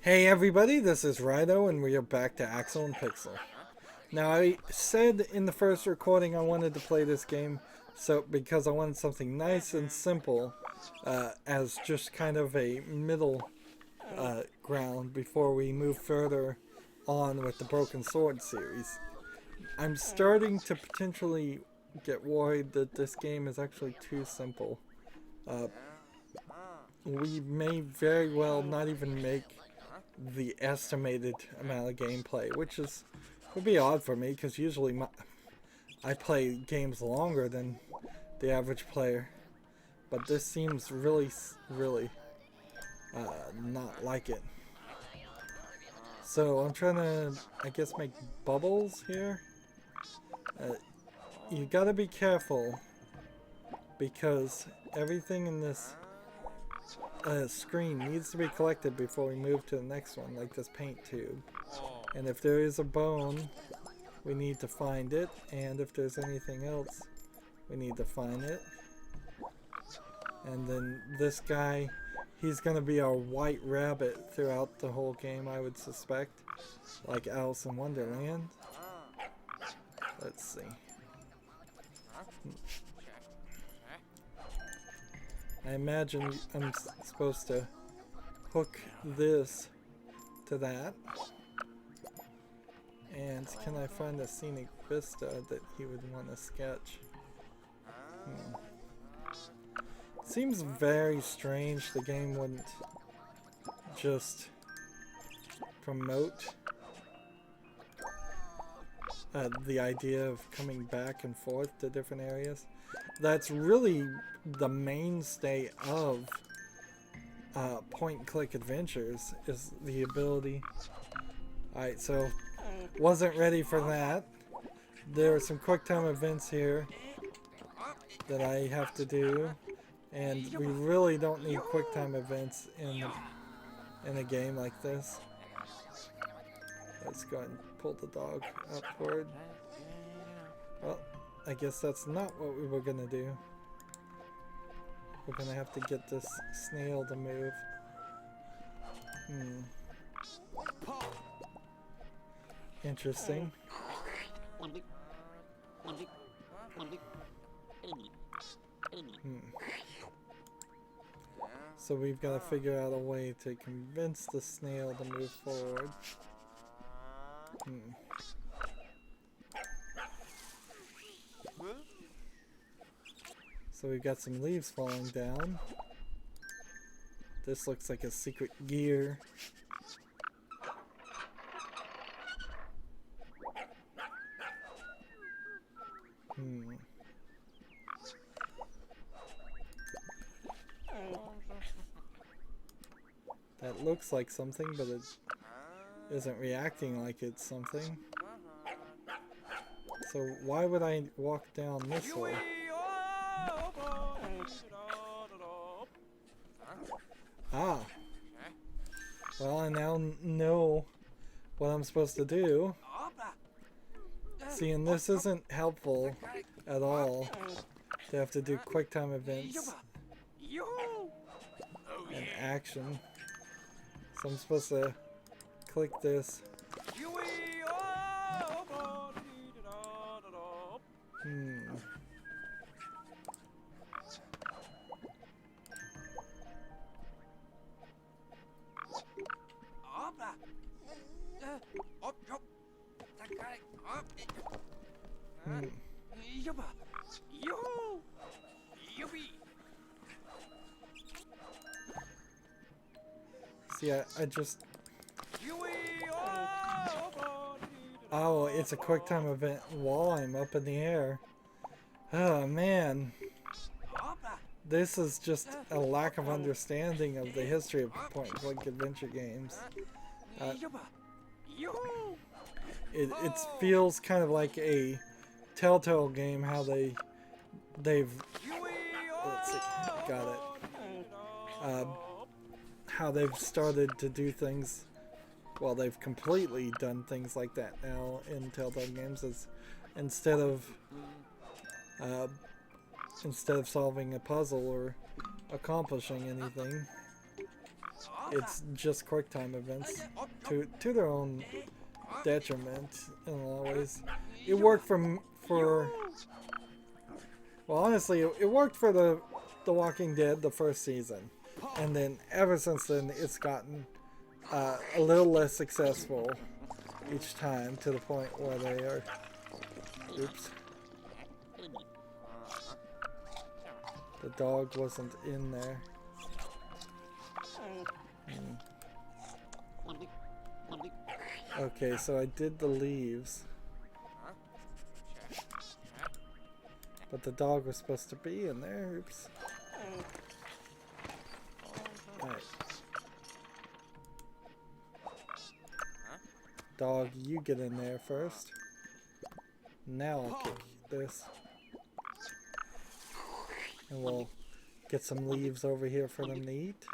Hey everybody, this is Rydo and we are back to Axel and Pixel. Now I said in the first recording I wanted to play this game because I wanted something nice and simple as just kind of a middle ground before we move further on with the Broken Sword series. I'm starting to potentially get worried that this game is actually too simple. Uh, we may very well not even make the estimated amount of gameplay, which would be odd for me because usually I play games longer than the average player, but this seems really not like it. So I'm trying to, I guess, make bubbles here. You gotta be careful because everything in this screen needs to be collected before we move to the next one, like this paint tube. And if there is a bone, we need to find it, and if there's anything else, we need to find it. And then this guy, he's gonna be our white rabbit throughout the whole game, I would suspect, like Alice in Wonderland. Let's see. I imagine I'm supposed to hook this to that. And can I find a scenic vista that he would want to sketch? Seems very strange the game wouldn't just promote the idea of coming back and forth to different areas. That's really the mainstay of point-and-click adventures, is the ability. Alright, so wasn't ready for that. There are some quick-time events here that I have to do, and we really don't need quick-time events in a game like this. Let's go ahead and pull the dog upward. Well, I guess that's not what we were gonna do. We're gonna have to get this snail to move. Interesting. So we've got to figure out a way to convince the snail to move forward. So we've got some leaves falling down. This looks like a secret gear. That looks like something, but it isn't reacting like it's something. So why would I walk down this way? Ah. Well, I now know what I'm supposed to do. See, and this isn't helpful at all to have to do quick-time events and action. So I'm supposed to click this. See, I just... Oh, it's a quick time event while I'm up in the air. Oh, man. This is just a lack of understanding of the history of point-and-click adventure games. It feels kind of like a Telltale game, how they've... Let's see, got it. How they've started to do things, well, they've completely done things like that now in Telltale games, as instead of solving a puzzle or accomplishing anything, it's just quick time events to their own detriment in a lot of ways. It worked for well, honestly, it worked for the Walking Dead the first season, and then ever since then it's gotten a little less successful each time, to the point where they are. Oops. The dog wasn't in there. Okay, so I did the leaves. But the dog was supposed to be in there. Oops. Alright. Dog, you get in there first. Now I'll kick this. And we'll get some leaves over here for them to eat.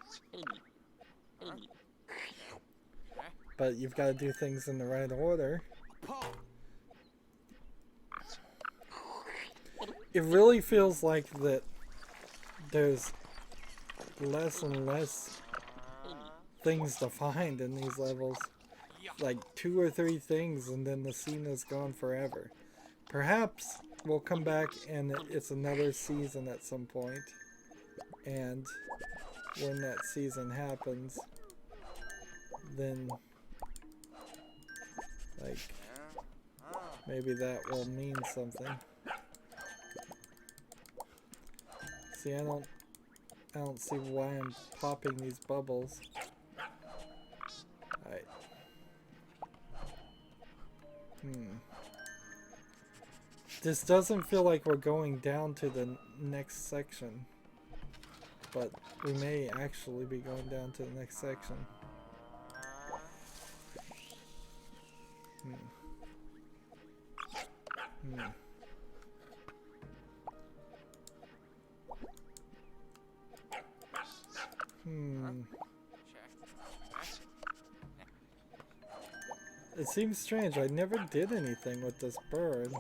But you've got to do things in the right order. It really feels like that there's less and less things to find in these levels. Like 2 or 3 things and then the scene is gone forever. Perhaps we'll come back and it's another season at some point. And when that season happens, then like maybe that will mean something. See, I don't see why I'm popping these bubbles. Alright. This doesn't feel like we're going down to the next section. But we may actually be going down to the next section. It seems strange. I never did anything with this bird.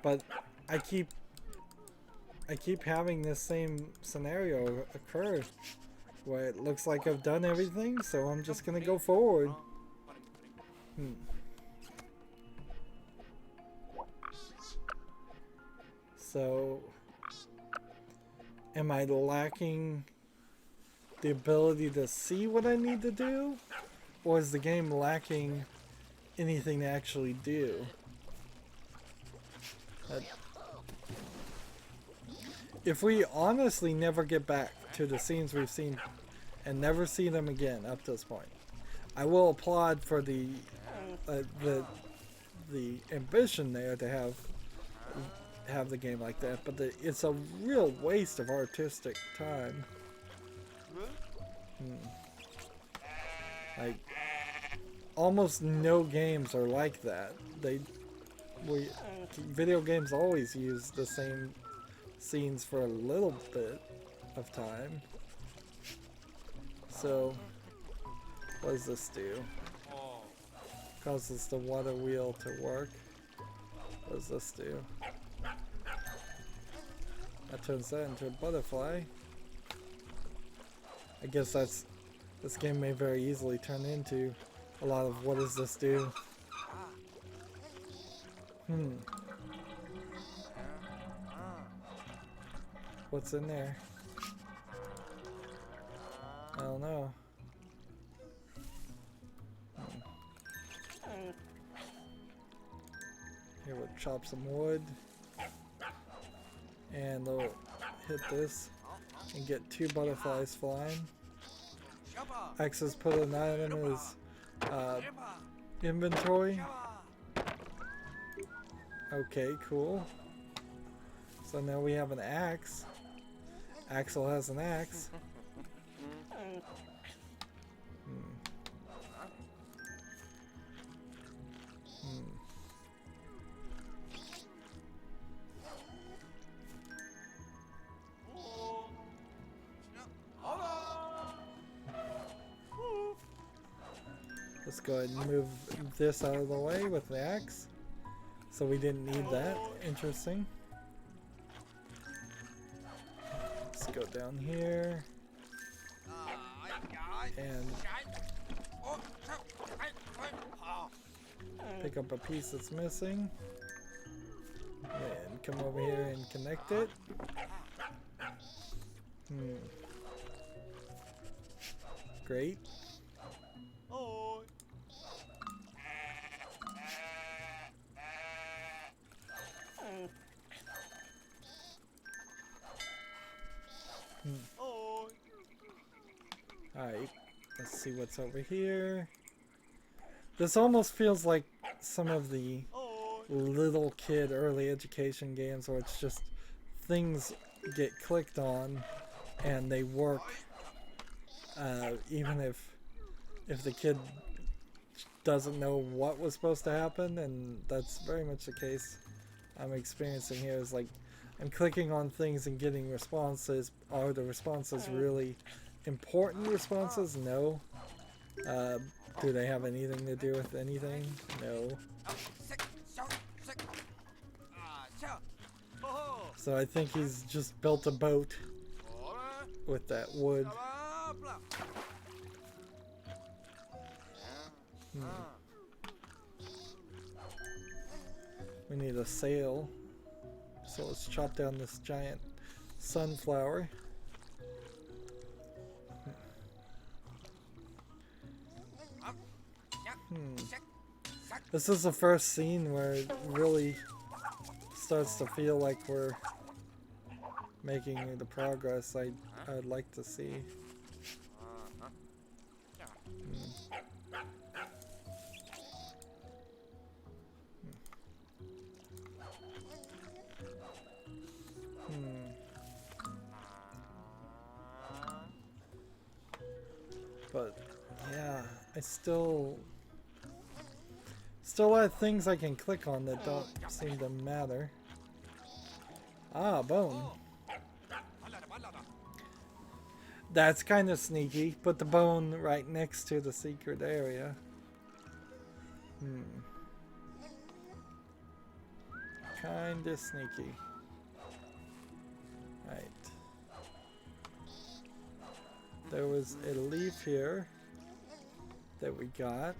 But I keep having this same scenario occur where it looks like I've done everything, so I'm just gonna go forward. So, am I lacking the ability to see what I need to do? Or is the game lacking anything to actually do? If we honestly never get back to the scenes we've seen and never see them again up to this point, I will applaud for the ambition there to have the game like that, but it's a real waste of artistic time. Like almost no games are like that. Video games always use the same scenes for a little bit of time. So what does this do? Causes the water wheel to work. What does this do? That turns that into a butterfly. I guess this game may very easily turn into a lot of what does this do? What's in there? I don't know. Here we'll chop some wood. And they'll hit this and get 2 butterflies flying. Axel's put an item in his inventory. Okay, cool. So now we have an axe. Axel has an axe. Let's go ahead and move this out of the way with the axe. So we didn't need that. Interesting. go down here. And pick up a piece that's missing. And come over here and connect it. Great. Alright, let's see what's over here. This almost feels like some of the little kid early education games where it's just things get clicked on and they work, even if the kid doesn't know what was supposed to happen, and that's very much the case I'm experiencing here. Is like I'm clicking on things and getting responses. Are the responses really important responses? No. Do they have anything to do with anything? No. So I think he's just built a boat with that wood. We need a sail. So let's chop down this giant sunflower. This is the first scene where it really starts to feel like we're making the progress I'd like to see. But yeah, I still a lot of things I can click on that don't seem to matter. Ah, bone. That's kind of sneaky. Put the bone right next to the secret area. Kind of sneaky. Right. There was a leaf here that we got.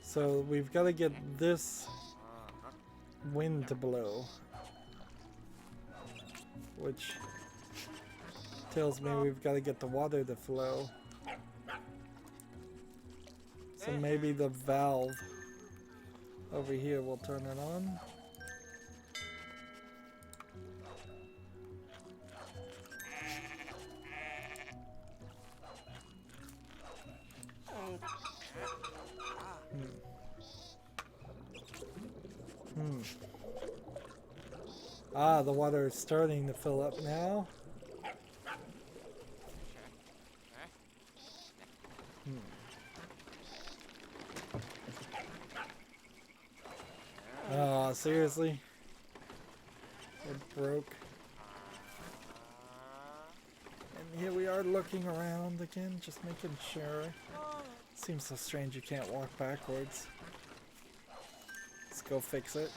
So we've got to get this wind to blow, which tells me we've got to get the water to flow. So maybe the valve over here will turn it on. Ah, the water is starting to fill up now. Oh, seriously? It broke. And here we are looking around again, just making sure. Seems so strange you can't walk backwards. Let's go fix it.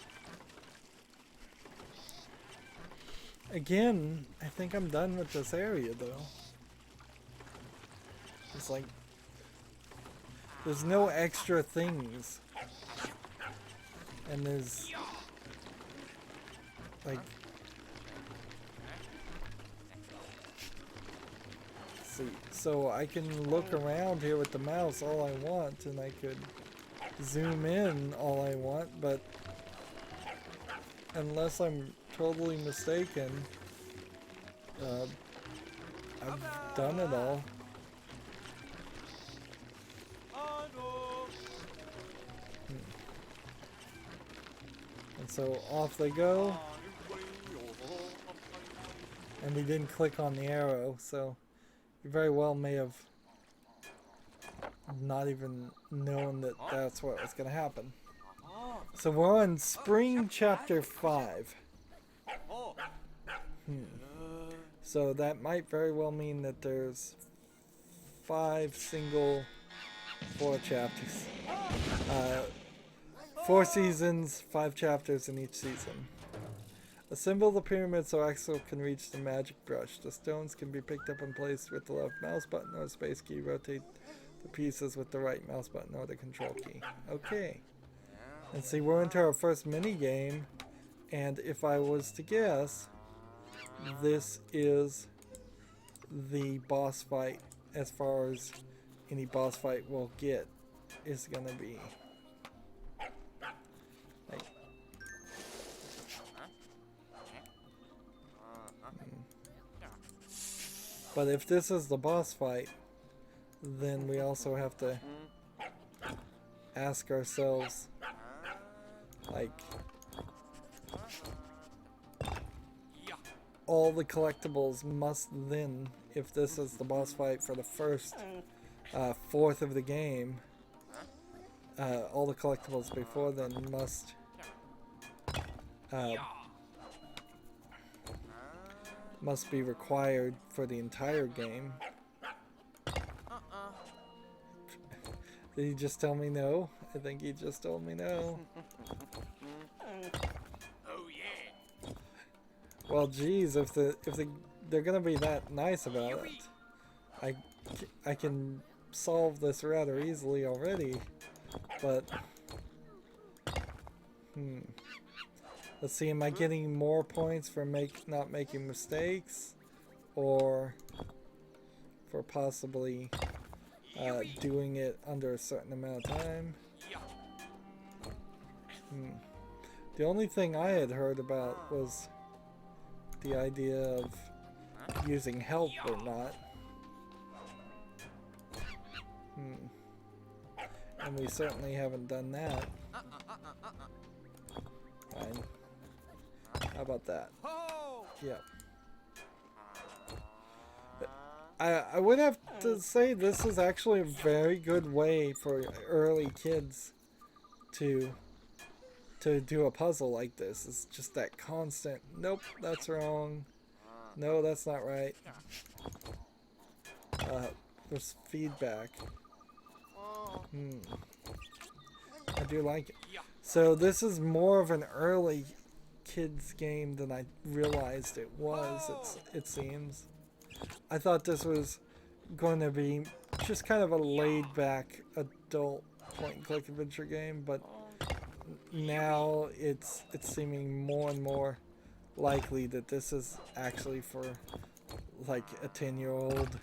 Again, I think I'm done with this area though. It's like there's no extra things. And there's like, let's see, so I can look around here with the mouse all I want, and I could zoom in all I want, but unless I'm totally mistaken, I've done it all. And so off they go. And we didn't click on the arrow, so you very well may have not even known that that's what was going to happen. So we're on Spring Chapter 5. So that might very well mean that there's 5 single 4 chapters. 4 seasons, 5 chapters in each season. Assemble the pyramid so Axel can reach the magic brush. The stones can be picked up and placed with the left mouse button or space key. Rotate the pieces with the right mouse button or the control key. Okay. And see, we're into our first mini game, and if I was to guess, this is the boss fight as far as any boss fight we'll get is gonna be. But if this is the boss fight, then we also have to ask ourselves, like, all the collectibles must then, if this is the boss fight for the first fourth of the game, all the collectibles before then must be required for the entire game. Did he just tell me no? I think he just told me no. Oh yeah. Well, geez, if they're gonna be that nice about it, I can solve this rather easily already, but let's see, am I getting more points for not making mistakes, or for possibly doing it under a certain amount of time? The only thing I had heard about was the idea of using help or not. And we certainly haven't done that. Fine. How about that? Yeah. I would have to say this is actually a very good way for early kids to do a puzzle like this. It's just that constant, nope, that's wrong. No, that's not right. There's feedback. I do like it. So this is more of an early kids game than I realized it was, it seems. I thought this was going to be just kind of a laid-back adult point-and-click adventure game, but now it's seeming more and more likely that this is actually for like a 10-year-old.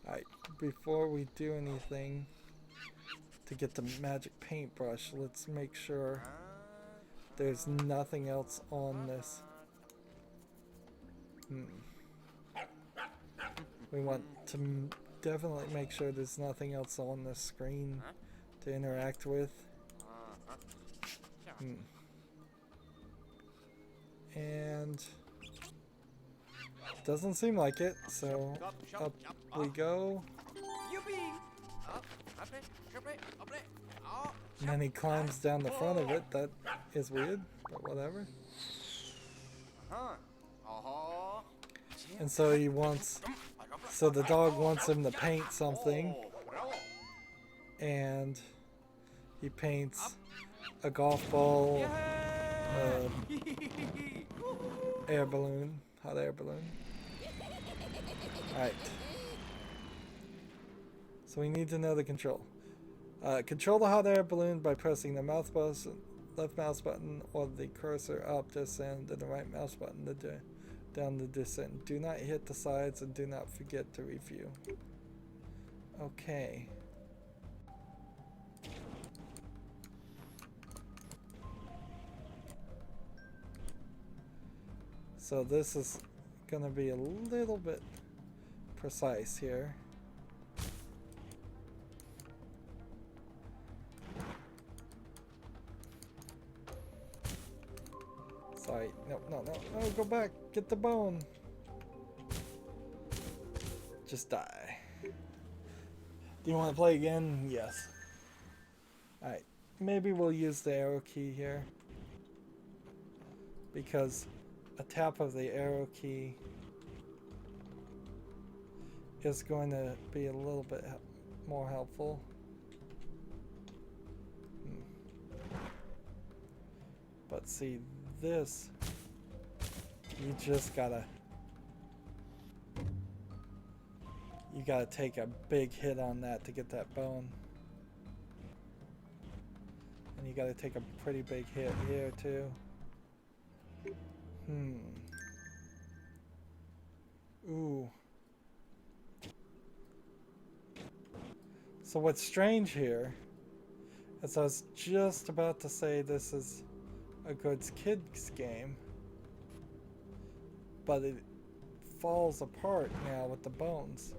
Alright, before we do anything to get the magic paintbrush, let's make sure there's nothing else on this. We want to definitely make sure there's nothing else on the screen to interact with. And doesn't seem like it, so up we go. And then he climbs down the front of it. That is weird, but whatever. And so he wants, so the dog wants him to paint something, and he paints a golf ball, air balloon, hot air balloon. Alright. So we need to know the control. Control the hot air balloon by pressing the left mouse button or the cursor up to ascend and the right mouse button to down the descent. Do not hit the sides and do not forget to review. Okay. So this is gonna be a little bit precise here. Sorry, no, go back, get the bone. Just die. Do you want to play again? Yes. Alright, maybe we'll use the arrow key here, because a tap of the arrow key is going to be a little bit more helpful. But see, this, you just gotta, take a big hit on that to get that bone. And you gotta take a pretty big hit here too. Ooh. So what's strange here is I was just about to say this is a good kids game, but it falls apart now with the bones.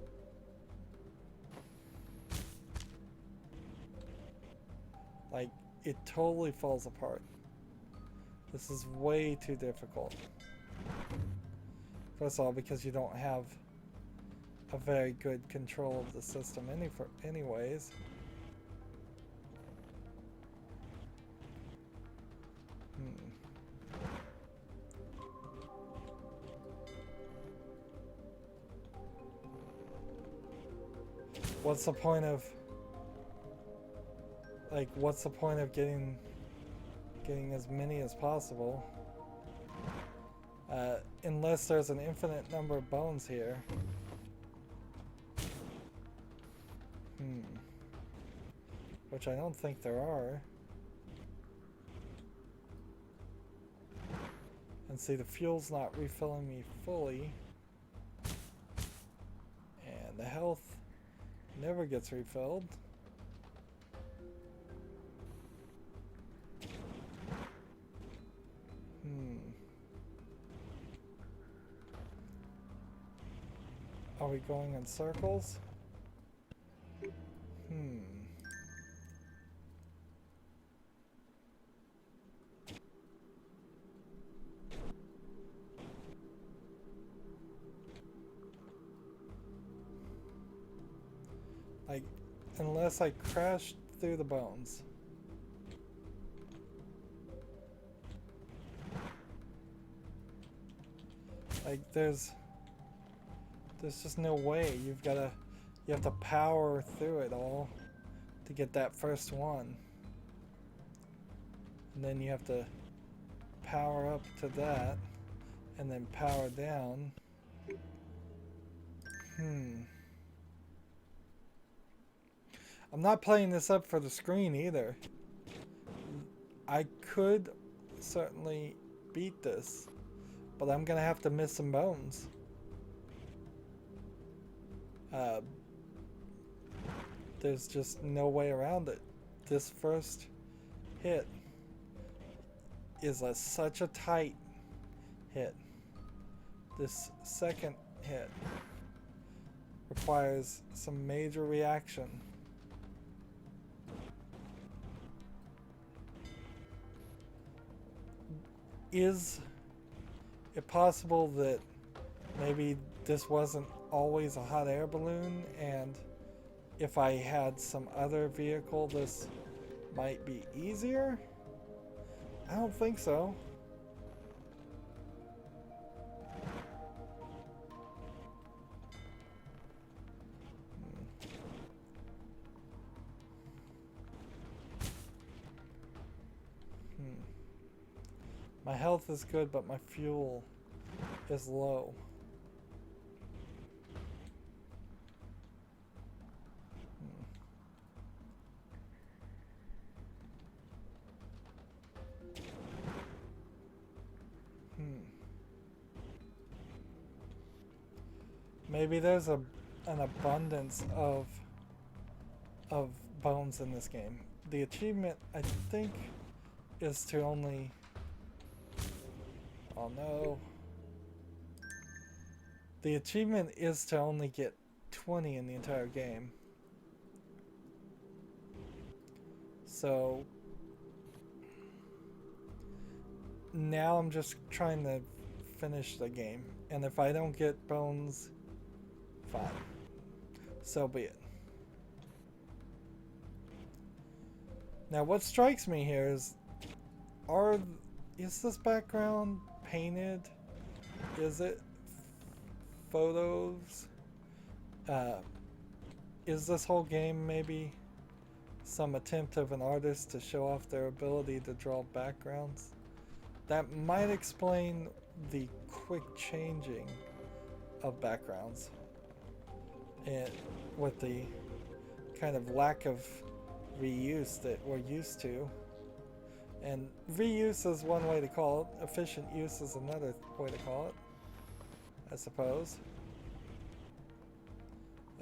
Like, it totally falls apart. This is way too difficult. First of all, because you don't have a very good control of the system anyways. What's the point of, like, what's the point of getting as many as possible? Unless there's an infinite number of bones here. Which I don't think there are. And see, the fuel's not refilling me fully. And the health never gets refilled. Are we going in circles? Like, unless I crash through the bones. Like, there's just no way. You have to power through it all to get that first one. And then you have to power up to that and then power down. I'm not playing this up for the screen either. I could certainly beat this, but I'm gonna have to miss some bones. There's just no way around it. This first hit is such a tight hit. This second hit requires some major reaction. Is it possible that maybe this wasn't always a hot air balloon, and if I had some other vehicle this might be easier? I don't think so. My health is good, but my fuel is low. Maybe there's an abundance of bones in this game. The achievement, I think, is to only... Oh no. The achievement is to only get 20 in the entire game. So now I'm just trying to finish the game. And if I don't get bones, fine. So be it. Now what strikes me here is, is this background painted? Is it photos? Is this whole game maybe some attempt of an artist to show off their ability to draw backgrounds? That might explain the quick changing of backgrounds and with the kind of lack of reuse that we're used to. And reuse is one way to call it. Efficient use is another way to call it, I suppose.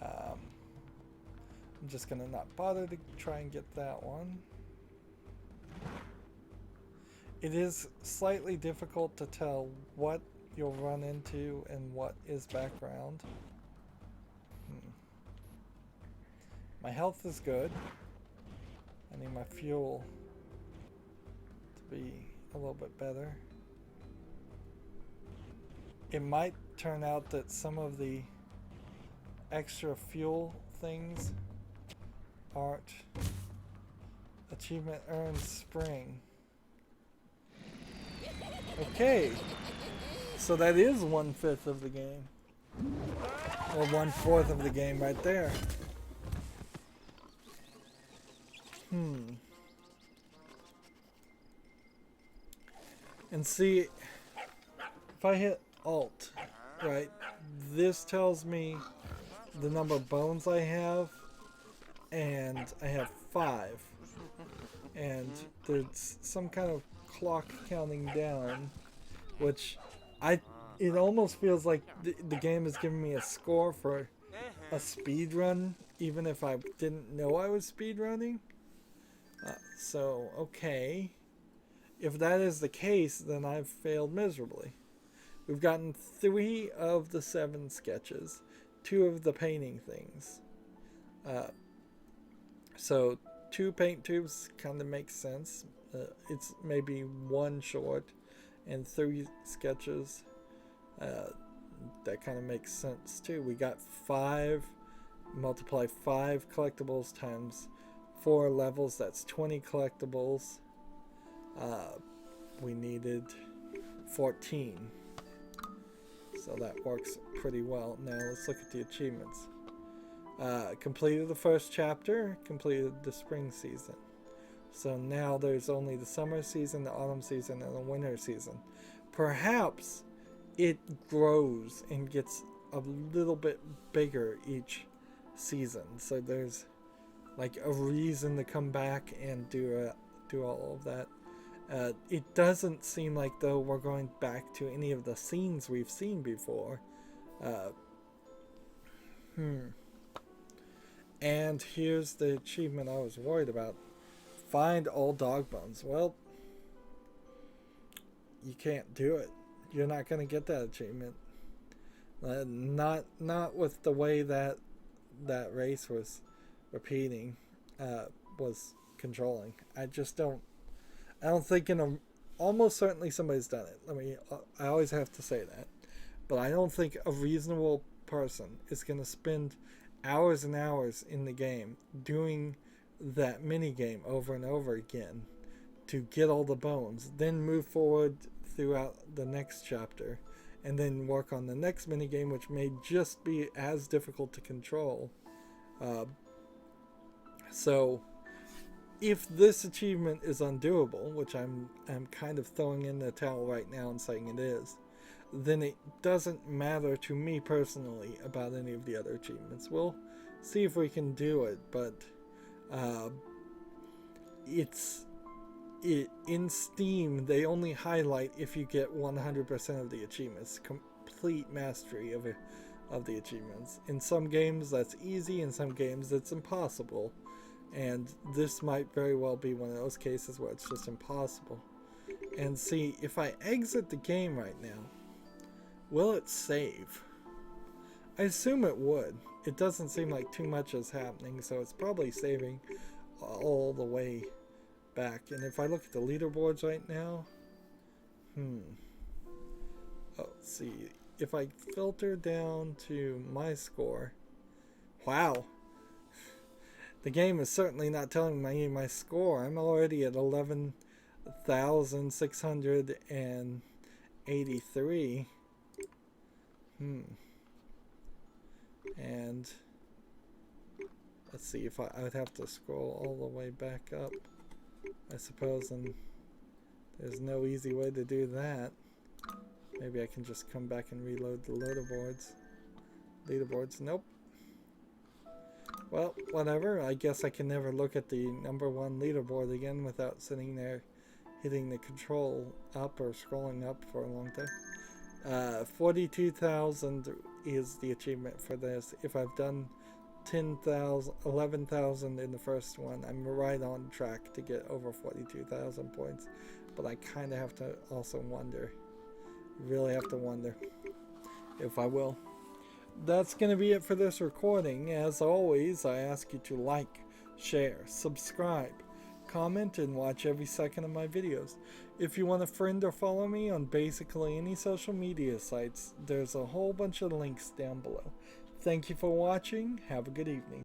I'm just gonna not bother to try and get that one. It is slightly difficult to tell what you'll run into and what is background. My health is good. I need my fuel to be a little bit better. It might turn out that some of the extra fuel things aren't achievement earned spring. Okay, so that is 1/5 of the game, or 1/4 of the game right there. And see, if I hit Alt, right, this tells me the number of bones I have, and I have 5. And there's some kind of clock counting down, which it almost feels like the game is giving me a score for a speed run, even if I didn't know I was speed running. So okay, if that is the case, then I've failed miserably. We've gotten 3 of the 7 sketches, 2 of the painting things. So 2 paint tubes kind of makes sense. It's maybe 1 short and 3 sketches. That kind of makes sense too. We got 5, multiply 5 collectibles times 4 levels, that's 20 collectibles. We needed 14. So that works pretty well. Now let's look at the achievements. Completed the first chapter, completed the spring season. So now there's only the summer season, the autumn season, and the winter season. Perhaps it grows and gets a little bit bigger each season. So there's like a reason to come back and do all of that. It doesn't seem like though we're going back to any of the scenes we've seen before. And here's the achievement I was worried about. Find all dog bones. Well, you can't do it. You're not going to get that achievement. Not with the way that race was repeating, was controlling. I don't think almost certainly somebody's done it. I always have to say that. But I don't think a reasonable person is going to spend hours and hours in the game doing that mini game over and over again to get all the bones, then move forward throughout the next chapter, and then work on the next mini game, which may just be as difficult to control. So if this achievement is undoable, which I'm kind of throwing in the towel right now and saying it is, then it doesn't matter to me personally about any of the other achievements. We'll see if we can do it, but in Steam they only highlight if you get 100% of the achievements, complete mastery of the achievements. In some games that's easy, in some games it's impossible, and this might very well be one of those cases where it's just impossible. And see, if I exit the game right now, will it save? I assume it would. It doesn't seem like too much is happening, so it's probably saving all the way back. And if I look at the leaderboards right now, let's see. If I filter down to my score, wow, The game is certainly not telling me my score. I'm already at 11,683. And let's see if I would have to scroll all the way back up, I suppose, and there's no easy way to do that. Maybe I can just come back and reload the leaderboards. Nope. Well, whatever. I guess I can never look at the #1 leaderboard again without sitting there hitting the control up or scrolling up for a long time. 42,000 is the achievement for this. If I've done 11,000 in the first one, I'm right on track to get over 42,000 points. But I kind of have to also wonder, really have to wonder if I will. That's going to be it for this recording. As always, I ask you to like, share, subscribe, comment, and watch every second of my videos. If you want to friend or follow me on basically any social media sites, there's a whole bunch of links down below. Thank you for watching. Have a good evening.